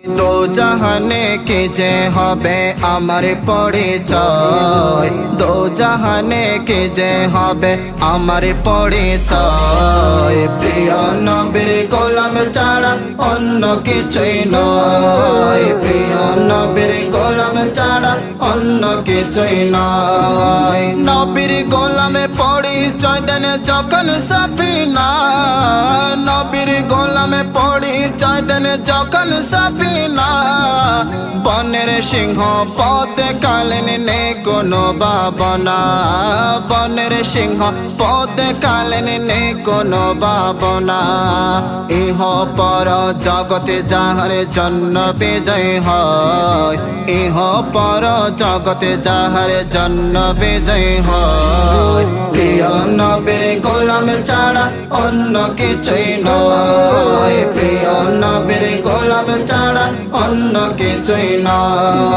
দো জাহানে কে যে হবে আমার পরিচয়, দো জাহানে কে যে হবে আমার পরিচয়। প্রিয় নবীর গোলাম ছাড়া অন্য কিছুই নয়, প্রিয় নবীর গোলাম ছাড়া অন্য কিছুই নয়। নবীর গোলামে পরিচয় দেন যখন সাফিনা, নবীর গোলামে পরিচয় দেন যখন সাফিনা। বনের সিংহ পথে কালেন নে কোনো ভাবনা, বনের সিংহ পথে কালেন নে কোনো ভাবনা। ইহ পর জগতে যাহার জন্য বিজয় হয়, ইহ পর জগতে যাহার জন্য বিজয় হয়। প্রিয় নবীর গোলাম ছাড়া অন্য কিছুই নয়, প্রিয় নবীর গোলাম ছাড়া অন্য কিছুই নয়।